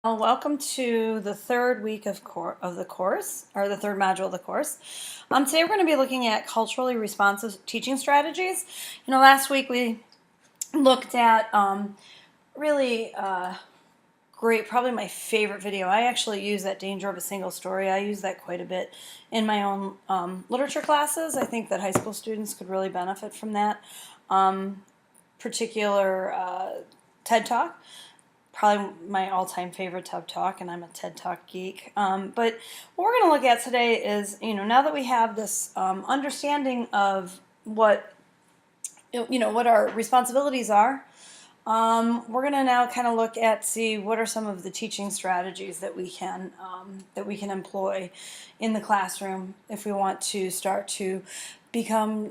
Welcome to the third week of the course, or the third module of the course. Today we're going to be looking at culturally responsive teaching strategies. Last week we looked at really great, probably my favorite video. I actually use that Danger of a Single Story. I use that quite a bit in my own literature classes. I think that high school students could really benefit from that particular TED Talk. Probably my all-time favorite TED Talk, and I'm a TED Talk geek. But what we're going to look at today is, now that we have this understanding of what our responsibilities are, we're going to now kind of look at, see what are some of the teaching strategies that we can employ in the classroom if we want to start to become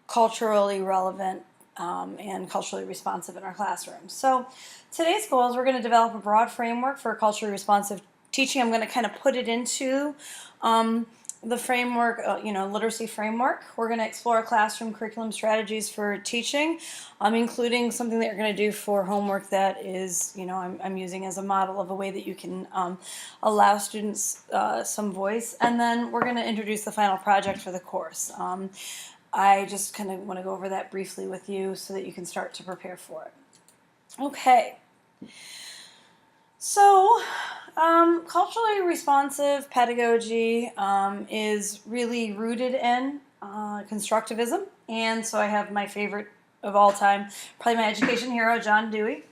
culturally relevant and culturally responsive in our classrooms. So today's goal is we're going to develop a broad framework for culturally responsive teaching. I'm going to kind of put it into the framework, literacy framework. We're going to explore classroom curriculum strategies for teaching, including something that you're going to do for homework that is, I'm using as a model of a way that you can allow students some voice. And then we're going to introduce the final project for the course. I just kind of want to go over that briefly with you so that you can start to prepare for it. Okay. So, culturally responsive pedagogy is really rooted in constructivism. And so I have my favorite of all time, probably my education hero, John Dewey.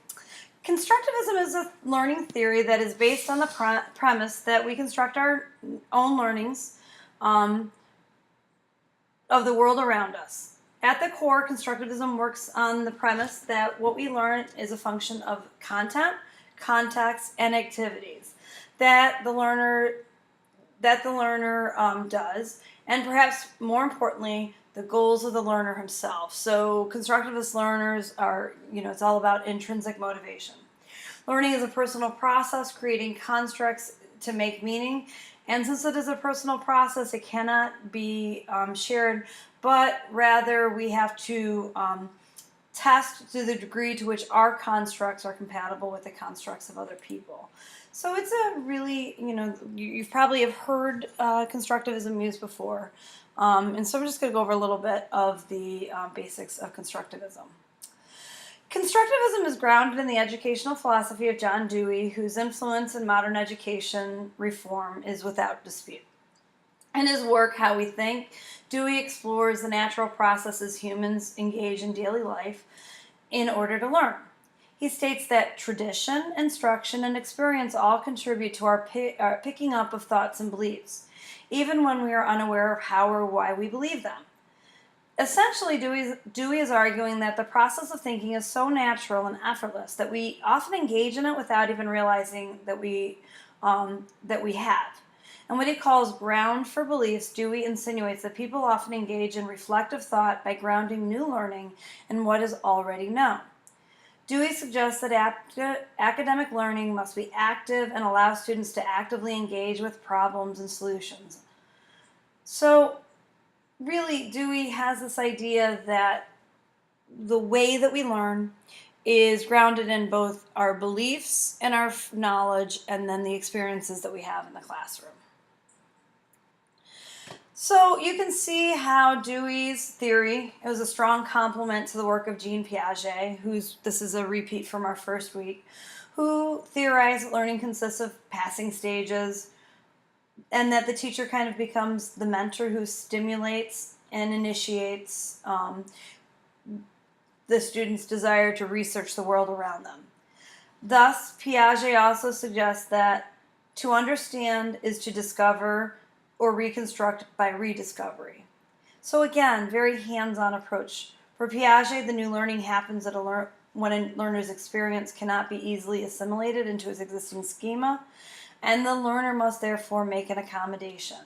Constructivism is a learning theory that is based on the premise that we construct our own learnings of the world around us. At the core, constructivism works on the premise that what we learn is a function of content, context, and activities that the learner does, and perhaps more importantly, the goals of the learner himself. So constructivist learners are, it's all about intrinsic motivation. Learning is a personal process, creating constructs to make meaning. And since it is a personal process, it cannot be shared, but rather we have to test to the degree to which our constructs are compatible with the constructs of other people. So it's a really, you've probably have heard constructivism used before. And so I'm just going to go over a little bit of the basics of constructivism. Constructivism is grounded in the educational philosophy of John Dewey, whose influence in modern education reform is without dispute. In his work, How We Think, Dewey explores the natural processes humans engage in daily life in order to learn. He states that tradition, instruction, and experience all contribute to our picking up of thoughts and beliefs, even when we are unaware of how or why we believe them. Essentially, Dewey is arguing that the process of thinking is so natural and effortless that we often engage in it without even realizing that we have. And what he calls ground for beliefs, Dewey insinuates that people often engage in reflective thought by grounding new learning in what is already known. Dewey suggests that academic learning must be active and allow students to actively engage with problems and solutions. So, really, Dewey has this idea that the way that we learn is grounded in both our beliefs and our knowledge, and then the experiences that we have in the classroom. So you can see how Dewey's theory was a strong complement to the work of Jean Piaget, this is a repeat from our first week, who theorized that learning consists of passing stages, and that the teacher kind of becomes the mentor who stimulates and initiates the student's desire to research the world around them. Thus, Piaget also suggests that to understand is to discover or reconstruct by rediscovery. So again, very hands-on approach. For Piaget, the new learning happens when a learner's experience cannot be easily assimilated into his existing schema, and the learner must therefore make an accommodation.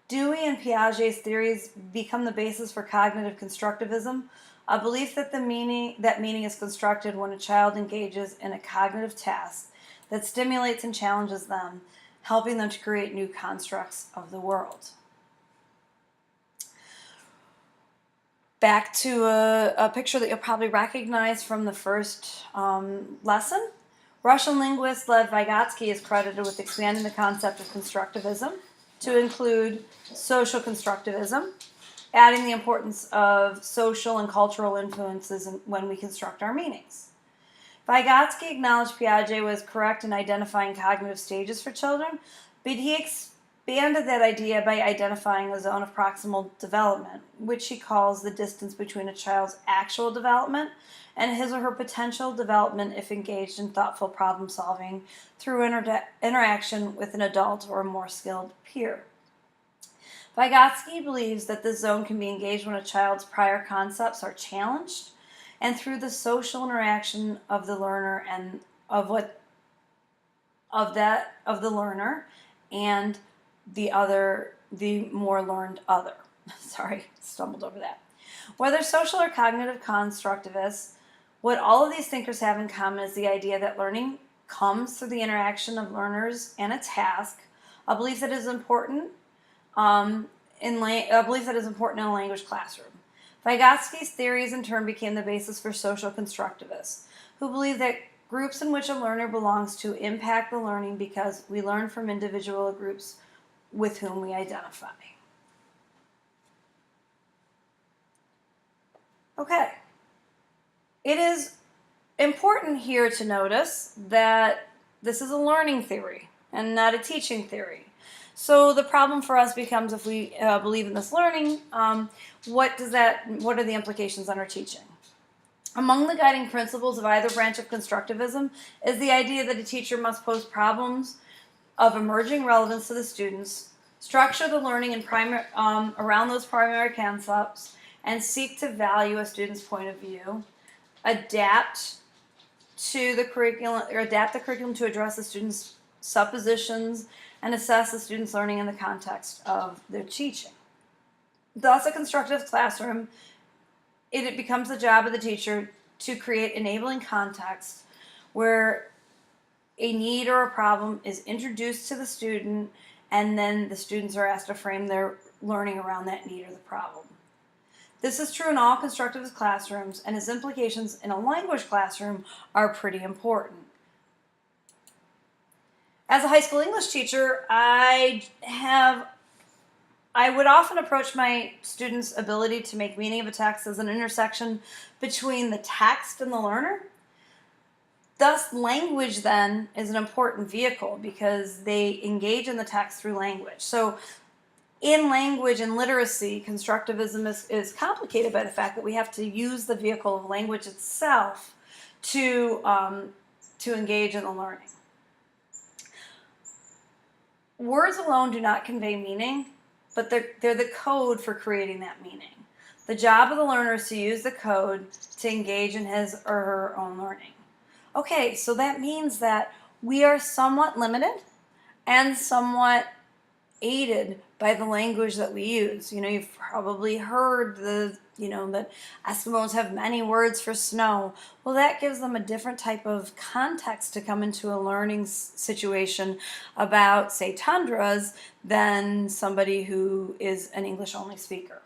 Dewey and Piaget's theories become the basis for cognitive constructivism, a belief that meaning is constructed when a child engages in a cognitive task that stimulates and challenges them, helping them to create new constructs of the world. Back to a picture that you'll probably recognize from the first lesson. Russian linguist Lev Vygotsky is credited with expanding the concept of constructivism to include social constructivism, adding the importance of social and cultural influences when we construct our meanings. Vygotsky acknowledged Piaget was correct in identifying cognitive stages for children, but he expanded that idea by identifying a zone of proximal development, which he calls the distance between a child's actual development and his or her potential development if engaged in thoughtful problem solving through interaction with an adult or a more skilled peer. Vygotsky believes that this zone can be engaged when a child's prior concepts are challenged and through the social interaction of the learner and of the learner and the more learned other. Sorry, stumbled over that. Whether social or cognitive constructivists, what all of these thinkers have in common is the idea that learning comes through the interaction of learners and a task, a belief that is important in a language classroom. Vygotsky's theories in turn became the basis for social constructivists, who believe that groups in which a learner belongs to impact the learning because we learn from individual groups with whom we identify. Okay. It is important here to notice that this is a learning theory and not a teaching theory. So the problem for us becomes, if we believe in this learning, what are the implications on our teaching? Among the guiding principles of either branch of constructivism is the idea that a teacher must pose problems of emerging relevance to the students, structure the learning around those primary concepts, and seek to value a student's point of view, adapt the curriculum to address the student's suppositions, and assess the student's learning in the context of their teaching. Thus, a constructive classroom, it becomes the job of the teacher to create enabling context where a need or a problem is introduced to the student, and then the students are asked to frame their learning around that need or the problem. This is true in all constructivist classrooms, and its implications in a language classroom are pretty important. As a high school English teacher, I would often approach my students' ability to make meaning of a text as an intersection between the text and the learner. Thus, language then is an important vehicle because they engage in the text through language. So in language and literacy, constructivism is complicated by the fact that we have to use the vehicle of language itself to engage in the learning. Words alone do not convey meaning, but they're the code for creating that meaning. The job of the learner is to use the code to engage in his or her own learning. Okay, so that means that we are somewhat limited and somewhat aided by the language that we use. You know, you've probably heard that Eskimos have many words for snow. Well, that gives them a different type of context to come into a learning situation about, say, tundras than somebody who is an English-only speaker.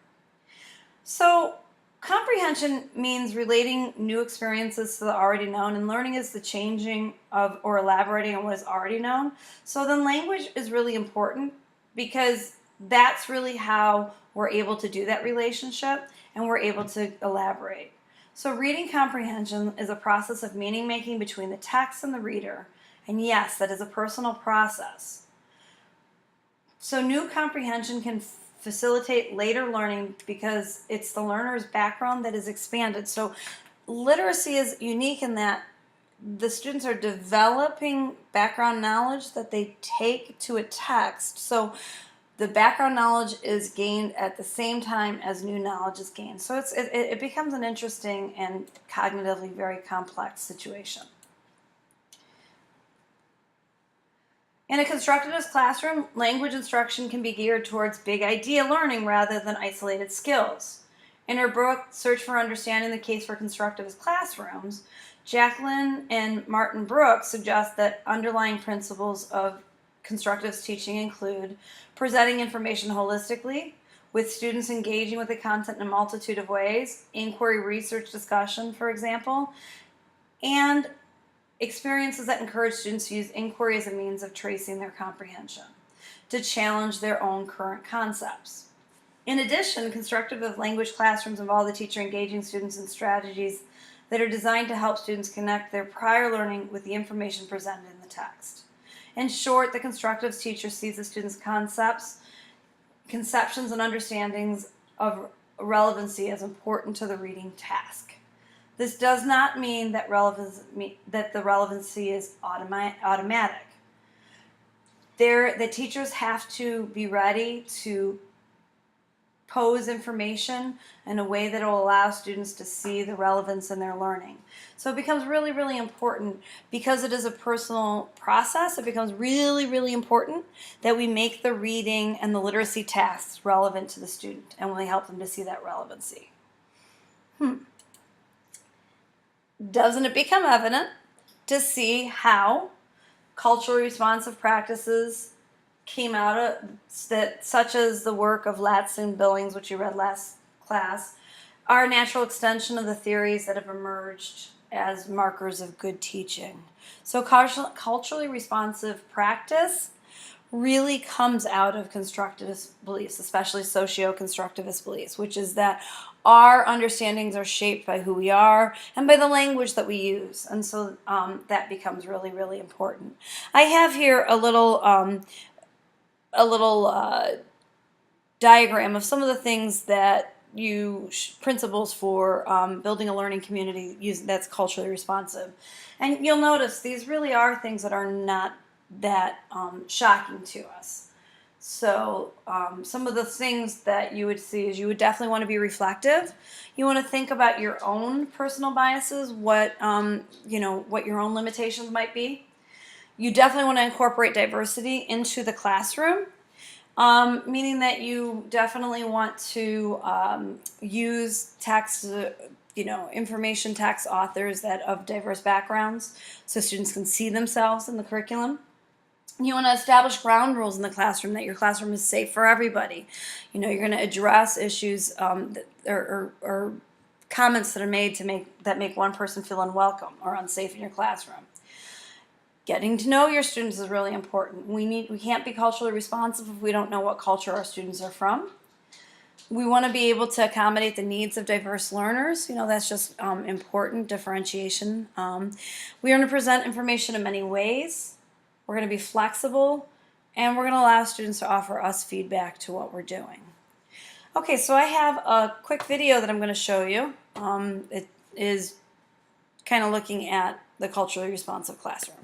So comprehension means relating new experiences to the already known, and learning is the changing of or elaborating on what is already known. So then language is really important because that's really how we're able to do that relationship and we're able to elaborate. So reading comprehension is a process of meaning making between the text and the reader. And yes, that is a personal process. So new comprehension can facilitate later learning because it's the learner's background that is expanded. So literacy is unique in that the students are developing background knowledge that they take to a text. So the background knowledge is gained at the same time as new knowledge is gained. So it becomes an interesting and cognitively very complex situation. In a constructivist classroom, language instruction can be geared towards big idea learning rather than isolated skills. In her book, Search for Understanding: The Case for Constructivist Classrooms, Jacqueline and Martin Brooks suggest that underlying principles of constructivist teaching include presenting information holistically, with students engaging with the content in a multitude of ways, inquiry, research, discussion, for example, and experiences that encourage students to use inquiry as a means of tracing their comprehension, to challenge their own current concepts. In addition, constructive language classrooms involve the teacher engaging students in strategies that are designed to help students connect their prior learning with the information presented in the text. In short, the constructive teacher sees the students' conceptions and understandings of relevancy as important to the reading task. This does not mean that the relevancy is automatic. The teachers have to be ready to pose information in a way that will allow students to see the relevance in their learning. So it becomes really, really important because it is a personal process. It becomes really, really important that we make the reading and the literacy tasks relevant to the student, and we help them to see that relevancy. Doesn't it become evident to see how culturally responsive practices came out of that, such as the work of Latz and Billings, which you read last class, are a natural extension of the theories that have emerged as markers of good teaching. So culturally responsive practice really comes out of constructivist beliefs, especially socio-constructivist beliefs, which is that our understandings are shaped by who we are and by the language that we use. And so that becomes really, really important. I have here a little diagram of some of the things that principles for building a learning community that's culturally responsive. And you'll notice these really are things that are not that shocking to us. So some of the things that you would see is you would definitely want to be reflective. You want to think about your own personal biases, what your own limitations might be. You definitely want to incorporate diversity into the classroom, meaning that you definitely want to use text, information text authors that of diverse backgrounds so students can see themselves in the curriculum. You want to establish ground rules in the classroom, that your classroom is safe for everybody. You're going to address issues or comments that are made that make one person feel unwelcome or unsafe in your classroom. Getting to know your students is really important. We can't be culturally responsive if we don't know what culture our students are from. We want to be able to accommodate the needs of diverse learners. That's just important differentiation. We are going to present information in many ways. We're going to be flexible, and we're going to allow students to offer us feedback to what we're doing. Okay, so I have a quick video that I'm going to show you. It is kind of looking at the culturally responsive classroom.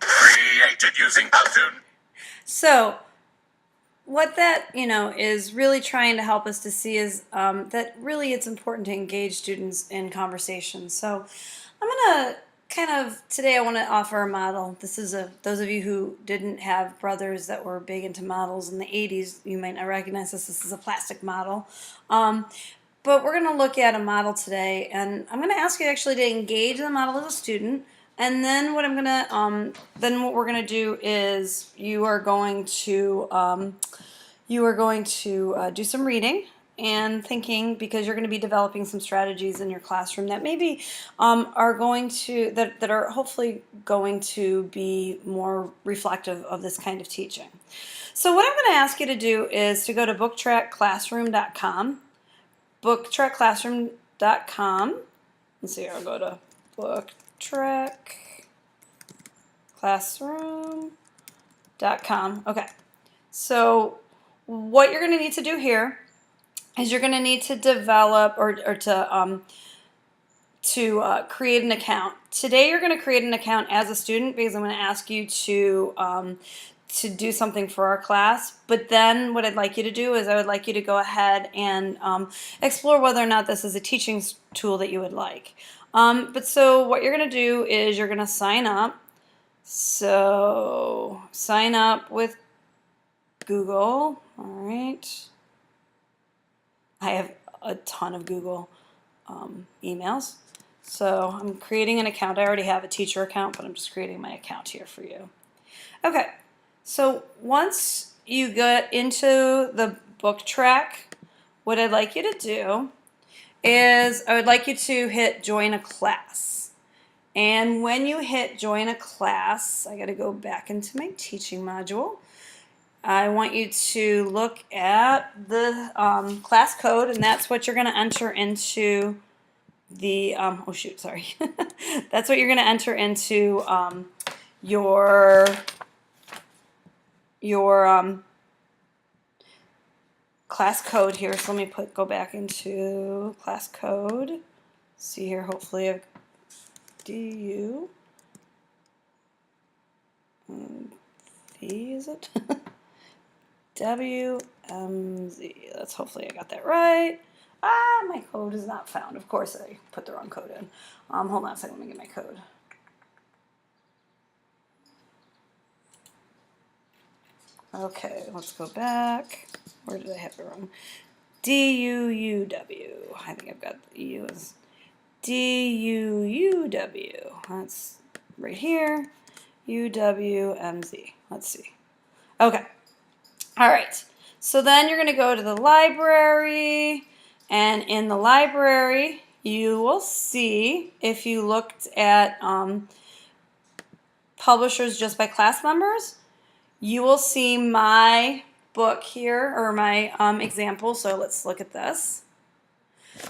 Created using Powtoon. So what that is really trying to help us to see is that really it's important to engage students in conversations. So I'm going to today I want to offer a model. This is those of you who didn't have brothers that were big into models in the 80s, you might not recognize this. This is a plastic model. but we're going to look at a model today, and I'm going to ask you actually to engage the model as a student. And then what we're going to do is you are going to do some reading and thinking, because you're going to be developing some strategies in your classroom that maybe are going to that are hopefully going to be more reflective of this kind of teaching. So what I'm going to ask you to do is to go to booktrackclassroom.com. Booktrackclassroom.com. Let's see, I'll go to booktrackclassroom.com. Okay, so what you're going to need to do here is you're going to need to develop or to create an account. Today you're going to create an account as a student because I'm going to ask you to do something for our class. But then what I'd like you to do is I would like you to go ahead and explore whether or not this is a teaching tool that you would like. But so what you're going to do is you're going to sign up. So sign up with Google. All right. I have a ton of Google emails. So I'm creating an account. I already have a teacher account, but I'm just creating my account here for you. Okay. So once you get into the book track, what I'd like you to do is I would like you to hit join a class. And when you hit join a class, I got to go back into my teaching module. I want you to look at the class code, and that's what you're going to enter into the, oh shoot, sorry. That's what you're going to enter into your class code here. So let me go back into class code. See here, hopefully I've DU. Is it? WMZ. That's hopefully I got that right. Ah, my code is not found. Of course I put the wrong code in. Hold on a second, let me get my code. Okay, let's go back. Where did I have it wrong? DUUW. I think I've got the U as DUUW. That's right here. UWMZ. Let's see. Okay. All right. So then you're going to go to the library, and in the library you will see, if you looked at publishers just by class members, you will see my book here, or my example. So let's look at this.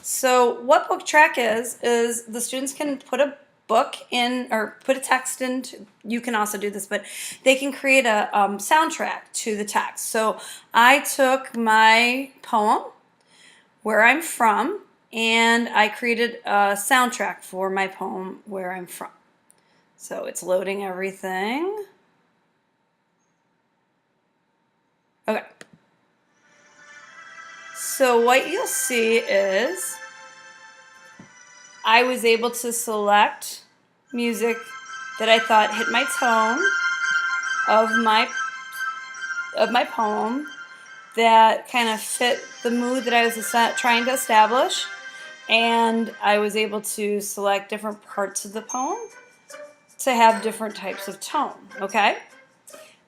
So what book track is the students can put a book in, or put a text in. You can also do this, but they can create a soundtrack to the text. So I took my poem, Where I'm From, and I created a soundtrack for my poem, Where I'm From. So it's loading everything. Okay. So what you'll see is I was able to select music that I thought hit my tone of my poem, that kind of fit the mood that I was trying to establish, and I was able to select different parts of the poem to have different types of tone. Okay?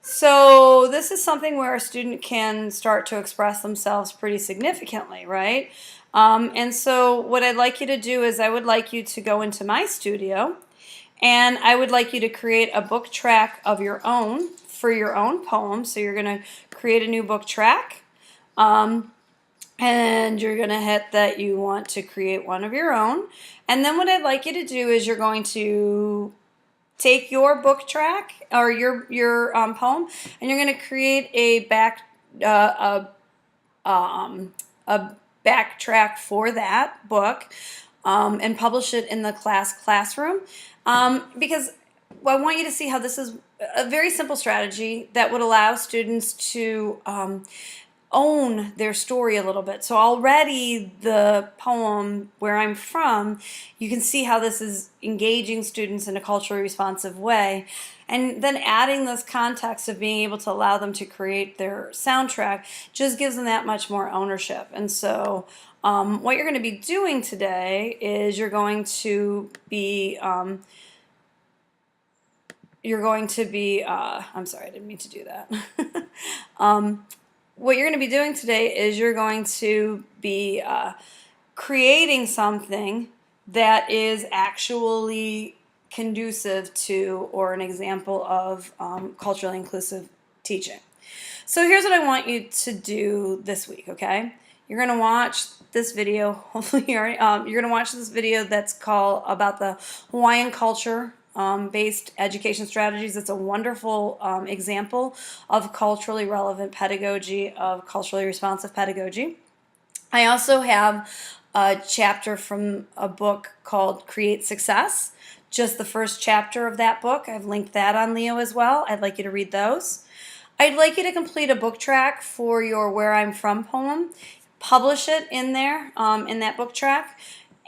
So this is something where a student can start to express themselves pretty significantly, right? And so what I'd like you to do is I would like you to go into my studio, and I would like you to create a book track of your own for your own poem. So you're going to create a new book track, and you're going to hit that you want to create one of your own. And then what I'd like you to do is you're going to take your book track or your poem, and you're going to create a backtrack for that book, and publish it in the classroom, because I want you to see how this is a very simple strategy that would allow students to own their story a little bit. So already the poem Where I'm From, you can see how this is engaging students in a culturally responsive way. And then adding this context of being able to allow them to create their soundtrack just gives them that much more ownership. And so what you're going to be doing today is you're going to be I'm sorry, I didn't mean to do that. What you're going to be doing today is you're going to be creating something that is actually conducive to or an example of culturally inclusive teaching. So here's what I want you to do this week, okay? You're going to watch this video. Hopefully you're going to watch this video that's called about the Hawaiian culture based education strategies. It's a wonderful example of culturally relevant pedagogy, of culturally responsive pedagogy. I also have a chapter from a book called Create Success, just the first chapter of that book. I've linked that on Leo as well. I'd like you to read those. I'd like you to complete a book track for your Where I'm From poem. Publish it in there, in that book track.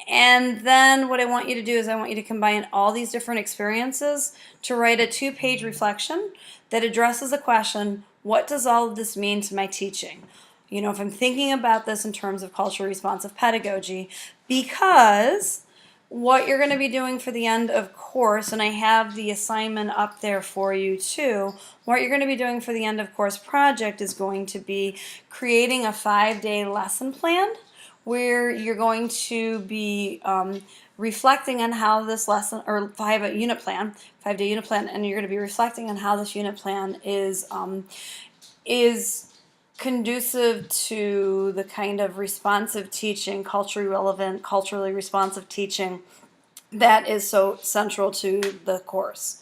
And then what I want you to do is I want you to combine all these different experiences to write a 2-page reflection that addresses the question, what does all of this mean to my teaching? You know, if I'm thinking about this in terms of culturally responsive pedagogy, because what you're going to be doing for the end of course, and I have the assignment up there for you too, what you're going to be doing for the end of course project is going to be creating a 5-day lesson plan where you're going to be reflecting on how this lesson, or 5-day unit plan, and you're going to be reflecting on how this unit plan is conducive to the kind of responsive teaching, culturally relevant, culturally responsive teaching that is so central to the course.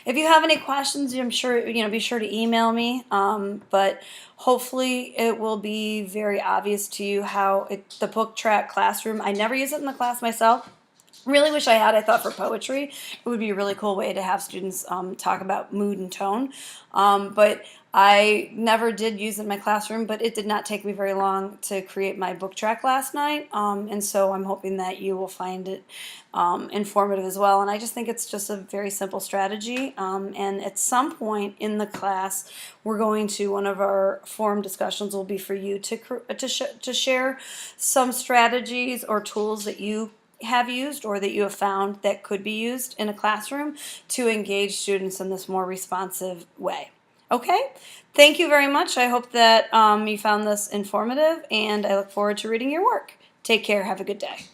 If you have any questions, I'm sure, be sure to email me, but hopefully it will be very obvious to you how the book track classroom, I never use it in the class myself. Really wish I had. I thought for poetry it would be a really cool way to have students talk about mood and tone, but I never did use it in my classroom, but it did not take me very long to create my book track last night, and so I'm hoping that you will find it informative as well. And I just think it's just a very simple strategy, and at some point in the class we're going to, one of our forum discussions will be for you to share some strategies or tools that you have used or that you have found that could be used in a classroom to engage students in this more responsive way. Okay, thank you very much. I hope that you found this informative, and I look forward to reading your work. Take care. Have a good day.